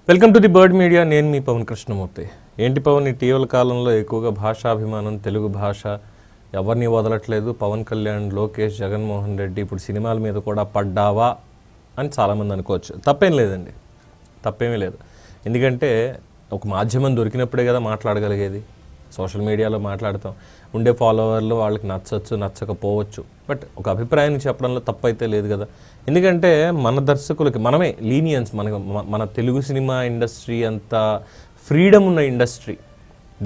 Welcome to the bird media. నేను మీ పవన్ కృష్ణమూర్తి. ఏంటి పవన్, ఇటీవల కాలంలో ఎక్కువగా భాషాభిమానం, తెలుగు భాష ఎవరిని వదలట్లేదు. పవన్ కళ్యాణ్, లోకేష్, జగన్మోహన్ రెడ్డి ఇప్పుడు సినిమాల మీద కూడా పడ్డావా అని చాలామంది అనుకోవచ్చు. తప్పేం లేదండి, తప్పేమీ లేదు. ఎందుకంటే ఒక మాధ్యమం దొరికినప్పుడే కదా మాట్లాడగలిగేది. సోషల్ మీడియాలో మాట్లాడతాం, ఉండే ఫాలోవర్లు వాళ్ళకి నచ్చచ్చు నచ్చకపోవచ్చు, బట్ ఒక అభిప్రాయాన్ని చెప్పడంలో తప్పైతే లేదు కదా. ఎందుకంటే మన దర్శకులకి మనమే లీనియన్స్, మన తెలుగు సినిమా ఇండస్ట్రీ అంత ఫ్రీడమ్ ఉన్న ఇండస్ట్రీ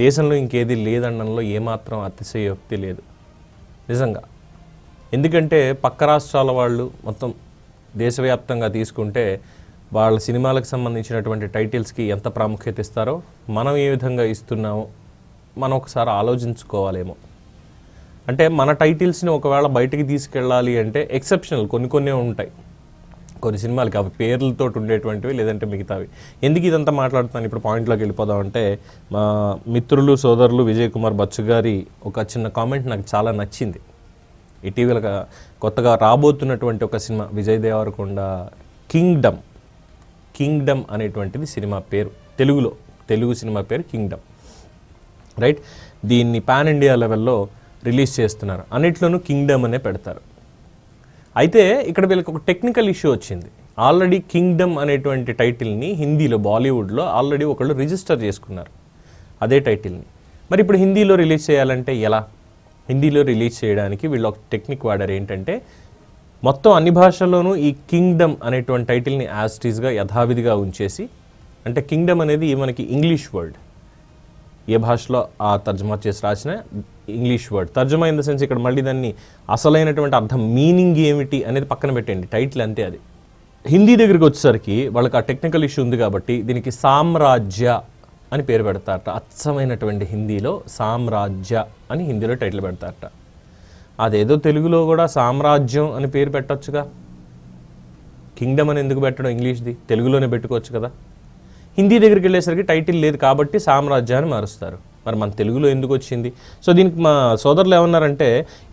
దేశంలో ఇంకేది లేదనడంలో ఏమాత్రం అతిశయోక్తి లేదు నిజంగా. ఎందుకంటే పక్క రాష్ట్రాల వాళ్ళు మొత్తం దేశవ్యాప్తంగా తీసుకుంటే వాళ్ళ సినిమాలకు సంబంధించినటువంటి టైటిల్స్కి ఎంత ప్రాముఖ్యత ఇస్తారో మనం ఏ విధంగా ఇస్తున్నామో మనం ఒకసారి ఆలోచించుకోవాలేమో. అంటే మన టైటిల్స్ని ఒకవేళ బయటికి తీసుకెళ్ళాలి అంటే ఎక్సెప్షనల్ కొన్ని ఉంటాయి, కొన్ని సినిమాలకి అవి పేర్లతో ఉండేటువంటివి, లేదంటే మిగతావి. ఎందుకు ఇదంతా మాట్లాడుతున్నాను, ఇప్పుడు పాయింట్లోకి వెళ్ళిపోదాం అంటే, మా మిత్రులు సోదరులు విజయ్ కుమార్ బచ్చు గారి ఒక చిన్న కామెంట్ నాకు చాలా నచ్చింది. ఇటీవల కొత్తగా రాబోతున్నటువంటి ఒక సినిమా విజయ్ దేవరకొండ కింగ్డమ్ అనేటువంటిది సినిమా పేరు. తెలుగు సినిమా పేరు కింగ్డమ్, రైట్. దీన్ని పాన్ ఇండియా లెవెల్లో రిలీజ్ చేస్తున్నారు. అన్నిట్లోనూ కింగ్డమ్ అనే పెడతారు. అయితే ఇక్కడ వీళ్ళకి ఒక టెక్నికల్ ఇష్యూ వచ్చింది. ఆల్రెడీ కింగ్డమ్ అనేటువంటి టైటిల్ని హిందీలో, బాలీవుడ్లో ఆల్రెడీ ఒకళ్ళు రిజిస్టర్ చేసుకున్నారు అదే టైటిల్ని. మరి ఇప్పుడు హిందీలో రిలీజ్ చేయాలంటే ఎలా? హిందీలో రిలీజ్ చేయడానికి వీళ్ళు ఒక టెక్నిక్ వాడారు. ఏంటంటే మొత్తం అన్ని భాషల్లోనూ ఈ కింగ్డమ్ అనేటువంటి టైటిల్ని యాజ్ ఇట్ ఈస్గా యథావిధిగా ఉంచేసి, అంటే కింగ్డమ్ అనేది మనకి ఇంగ్లీష్ వర్డ్, ఏ భాషలో ఆ తర్జుమా చేసి రాసిన ఇంగ్లీష్ వర్డ్. తర్జుమా ఇన్ ద సెన్స్ ఇక్కడ మళ్ళీ దాన్ని అసలైనటువంటి అర్థం, మీనింగ్ ఏమిటి అనేది పక్కన పెట్టండి, టైటిల్ అంతే అది. హిందీ దగ్గరికి వచ్చేసరికి వాళ్ళకి ఆ టెక్నికల్ ఇష్యూ ఉంది కాబట్టి దీనికి సామ్రాజ్య అని పేరు పెడతారట. అచ్చమైనటువంటి హిందీలో సామ్రాజ్య అని హిందీలో టైటిల్ పెడతారట. అదేదో తెలుగులో కూడా సామ్రాజ్యం అని పేరు పెట్టొచ్చుగా. కింగ్డమ్ అని ఎందుకు పెట్టడం ఇంగ్లీష్ది? తెలుగులోనే పెట్టుకోవచ్చు కదా. హిందీ దగ్గరికి వెళ్ళేసరికి టైటిల్ లేదు కాబట్టి సామ్రాజ్యాన్ని మారుస్తారు. మరి మన తెలుగులో ఎందుకు వచ్చింది? సో దీనికి మా సోదరులు ఏమన్నారంటే,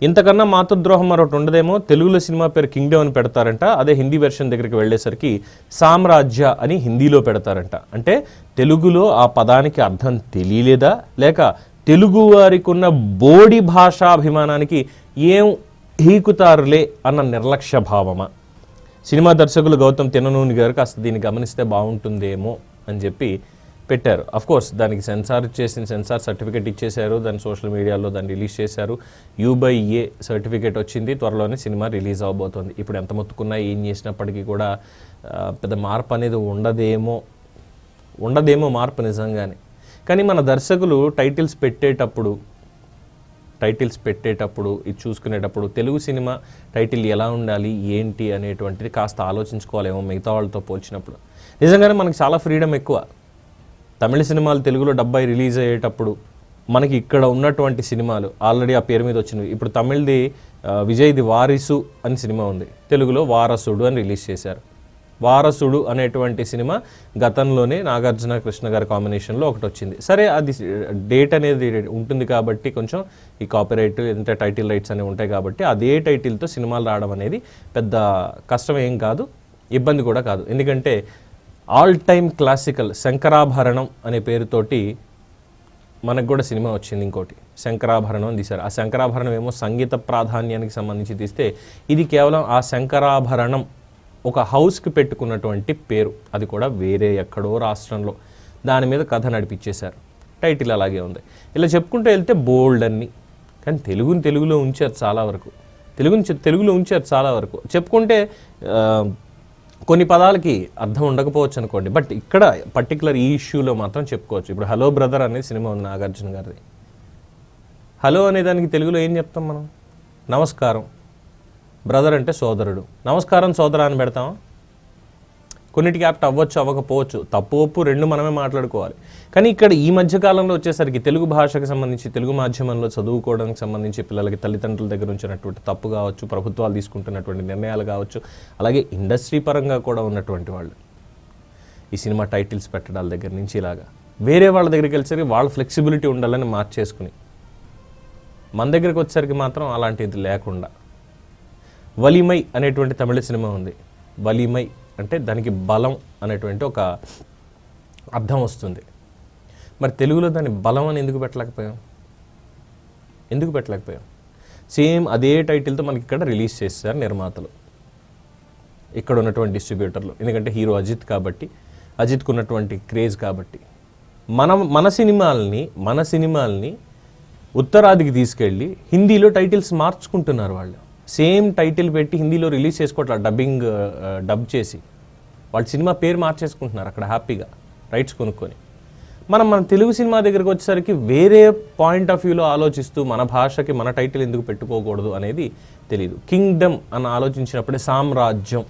ఇంతకన్నా మాతృద్రోహం మరొకటి ఉండదేమో, తెలుగులో సినిమా పేరు కింగ్డమ్ అని పెడతారంట, అదే హిందీ వెర్షన్ దగ్గరికి వెళ్ళేసరికి సామ్రాజ్య అని హిందీలో పెడతారంట. అంటే తెలుగులో ఆ పదానికి అర్థం తెలియలేదా, లేక తెలుగు వారికి ఉన్న బోడి భాషాభిమానానికి ఏం హీకుతారులే అన్న నిర్లక్ష్య భావమా? సినిమా దర్శకులు గౌతమ్ తిన్ననూని గారు కాస్త దీన్ని గమనిస్తే బాగుంటుందేమో అని చెప్పి పెట్టారు. అఫ్కోర్స్ దానికి సెన్సార్ సర్టిఫికేట్ ఇచ్చేశారు, దాన్ని సోషల్ మీడియాలో దాన్ని రిలీజ్ చేశారు. U/A సర్టిఫికేట్ వచ్చింది, త్వరలోనే సినిమా రిలీజ్ అవబోతోంది. ఇప్పుడు ఎంత మొత్తుకున్నా ఏం చేసినప్పటికీ కూడా పెద్ద మార్పు అనేది ఉండదేమో మార్పు నిజంగానే. కానీ మన దర్శకులు టైటిల్స్ పెట్టేటప్పుడు ఇది చూసుకునేటప్పుడు తెలుగు సినిమా టైటిల్ ఎలా ఉండాలి ఏంటి అనేటువంటిది కాస్త ఆలోచించుకోవాలేమో మిగతా వాళ్ళతో పోల్చినప్పుడు. నిజంగానే మనకి చాలా ఫ్రీడమ్ ఎక్కువ. తమిళ సినిమాలు తెలుగులో 70 రిలీజ్ అయ్యేటప్పుడు మనకి ఇక్కడ ఉన్నటువంటి సినిమాలు ఆల్రెడీ ఆ పేరు మీద వచ్చినవి. ఇప్పుడు తమిళ్ది విజయ్ది వారిసు అని సినిమా ఉంది, తెలుగులో వారసుడు అని రిలీజ్ చేశారు. వారసుడు అనేటువంటి సినిమా గతంలోనే నాగార్జున కృష్ణ గారి కాంబినేషన్లో ఒకటి వచ్చింది. సరే, అది డేట్ అనేది ఉంటుంది కాబట్టి కొంచెం ఈ కాపీరైట్ ఎంత టైటిల్ రైట్స్ అనేవి ఉంటాయి కాబట్టి అదే టైటిల్తో సినిమాలు రావడం అనేది పెద్ద కష్టం ఏం కాదు, ఇబ్బంది కూడా కాదు. ఎందుకంటే ఆల్ టైమ్ క్లాసికల్ శంకరాభరణం అనే పేరుతోటి మనకు కూడా సినిమా వచ్చింది, ఇంకోటి శంకరాభరణం అని తీశారు. ఆ శంకరాభరణం ఏమో సంగీత ప్రాధాన్యానికి సంబంధించి తీస్తే, ఇది కేవలం ఆ శంకరాభరణం ఒక హౌస్కి పెట్టుకున్నటువంటి పేరు, అది కూడా వేరే ఎక్కడో రాష్ట్రంలో. దాని మీద కథ నడిపించేశారు, టైటిల్ అలాగే ఉంది. ఇలా చెప్పుకుంటూ వెళ్తే బోల్డ్ అన్ని. కానీ తెలుగులో ఉంచారు చాలా వరకు, తెలుగులో ఉంచారు చాలా వరకు. చెప్పుకుంటే కొన్ని పదాలకి అర్థం ఉండకపోవచ్చు అనుకోండి, బట్ ఇక్కడ పర్టికులర్ ఈ ఇష్యూలో మాత్రం చెప్పుకోవచ్చు. ఇప్పుడు హలో బ్రదర్ అనేది సినిమా ఉంది నాగార్జున గారిది. హలో అనే దానికి తెలుగులో ఏం చెప్తాం మనం? నమస్కారం. బ్రదర్ అంటే సోదరుడు, నమస్కారం సోదరా అని పెడతాం. కొన్నిటికి యాప్ట్ అవ్వచ్చు, అవ్వకపోవచ్చు, తప్పు ఒప్పు రెండు మనమే మాట్లాడుకోవాలి. కానీ ఇక్కడ ఈ మధ్యకాలంలో వచ్చేసరికి తెలుగు భాషకు సంబంధించి, తెలుగు మాధ్యమంలో చదువుకోవడానికి సంబంధించి పిల్లలకి తల్లిదండ్రుల దగ్గర ఉంచినటువంటి తప్పు కావచ్చు, ప్రభుత్వాలు తీసుకుంటున్నటువంటి నిర్ణయాలు కావచ్చు, అలాగే ఇండస్ట్రీ పరంగా కూడా ఉన్నటువంటి వాళ్ళు ఈ సినిమా టైటిల్స్ పెట్టడాల దగ్గర నుంచి ఇలాగా వేరే వాళ్ళ దగ్గరికి వెళ్ళేసరికి వాళ్ళ ఫ్లెక్సిబిలిటీ ఉండాలని మార్చేసుకుని, మన దగ్గరికి వచ్చేసరికి మాత్రం అలాంటిది లేకుండా. వలిమై అనేటువంటి తమిళ సినిమా ఉంది. వలిమై అంటే దానికి బలం అనేటువంటి ఒక అర్థం వస్తుంది. మరి తెలుగులో దాని బలం అని ఎందుకు పెట్టలేకపోయాం? సేమ్ అదే టైటిల్తో మనకి ఇక్కడ రిలీజ్ చేస్తారు నిర్మాతలు, ఇక్కడ ఉన్నటువంటి డిస్ట్రిబ్యూటర్లు. ఎందుకంటే హీరో అజిత్ కాబట్టి, అజిత్కు ఉన్నటువంటి క్రేజ్ కాబట్టి మన సినిమాల్ని ఉత్తరాదికి తీసుకెళ్ళి హిందీలో టైటిల్స్ మార్చుకుంటున్నారు వాళ్ళు. సేమ్ టైటిల్ పెట్టి హిందీలో రిలీజ్ చేసుకోవట్లేదు, డబ్ చేసి వాళ్ళ సినిమా పేరు మార్చేసుకుంటున్నారు అక్కడ హ్యాపీగా రైట్స్ కొనుక్కొని. మన తెలుగు సినిమా దగ్గరికి వచ్చేసరికి వేరే పాయింట్ ఆఫ్ వ్యూలో ఆలోచిస్తూ మన భాషకి మన టైటిల్ ఎందుకు పెట్టుకోకూడదు అనేది తెలియదు. కింగ్డమ్ అని ఆలోచించినప్పుడే సామ్రాజ్యం,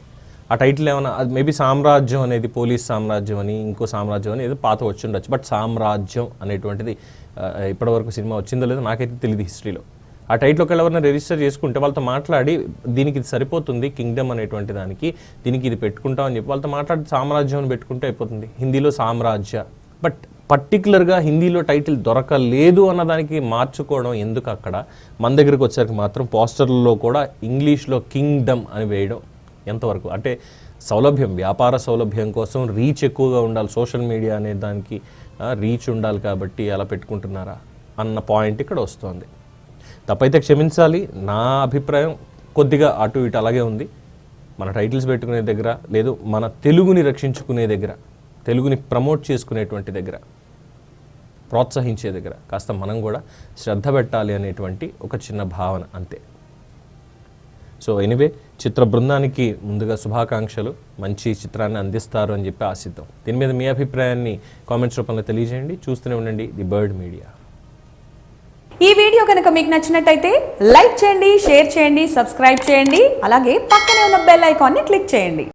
ఆ టైటిల్ ఏమైనా అది మేబీ సామ్రాజ్యం అనేది పోలీస్ సామ్రాజ్యం అని, ఇంకో సామ్రాజ్యం అని ఏదో పాత వచ్చి ఉండొచ్చు. బట్ సామ్రాజ్యం అనేటువంటిది ఇప్పటివరకు సినిమా వచ్చిందో లేదో నాకైతే తెలియదు హిస్టరీలో. ఆ టైటిల్కి ఎవరైనా రిజిస్టర్ చేసుకుంటే వాళ్ళతో మాట్లాడి దీనికి ఇది సరిపోతుంది కింగ్డమ్ అనేటువంటి దానికి, దీనికి ఇది పెట్టుకుంటాం అని చెప్పి వాళ్ళతో మాట్లాడి సామ్రాజ్యం అని పెట్టుకుంటే అయిపోతుంది. హిందీలో సామ్రాజ్య, బట్ పర్టికులర్గా హిందీలో టైటిల్ దొరకలేదు అన్నదానికి మార్చుకోవడం ఎందుకు? అక్కడ మన దగ్గరికి వచ్చేసరికి మాత్రం పోస్టర్లలో కూడా ఇంగ్లీష్లో కింగ్డమ్ అని వేయడం ఎంతవరకు అంటే సౌలభ్యం, వ్యాపార సౌలభ్యం కోసం రీచ్ ఎక్కువగా ఉండాలి, సోషల్ మీడియా అనే దానికి రీచ్ ఉండాలి కాబట్టి అలా పెట్టుకుంటున్నారా అన్న పాయింట్ ఇక్కడ వస్తుంది. తప్పైతే క్షమించాలి, నా అభిప్రాయం కొద్దిగా అటు ఇటు అలాగే ఉంది. మన టైటిల్స్ పెట్టుకునే దగ్గర, లేదు మన తెలుగుని రక్షించుకునే దగ్గర, తెలుగుని ప్రమోట్ చేసుకునేటువంటి దగ్గర, ప్రోత్సహించే దగ్గర కాస్త మనం కూడా శ్రద్ధ పెట్టాలి అనేటువంటి ఒక చిన్న భావన అంతే. సో ఎనీవే, చిత్ర బృందానికి ముందుగా శుభాకాంక్షలు, మంచి చిత్రాన్ని అందిస్తారు అని చెప్పి ఆశిద్దాం. దీని మీద మీ అభిప్రాయాన్ని కామెంట్స్ రూపంలో తెలియజేయండి. చూస్తూనే ఉండండి ది బర్డ్ మీడియా. ఈ వీడియో కనుక మీకు నచ్చినట్టయితే లైక్ చేయండి, షేర్ చేయండి, సబ్స్క్రైబ్ చేయండి. అలాగే పక్కనే ఉన్న బెల్ ఐకాన్ని క్లిక్ చేయండి.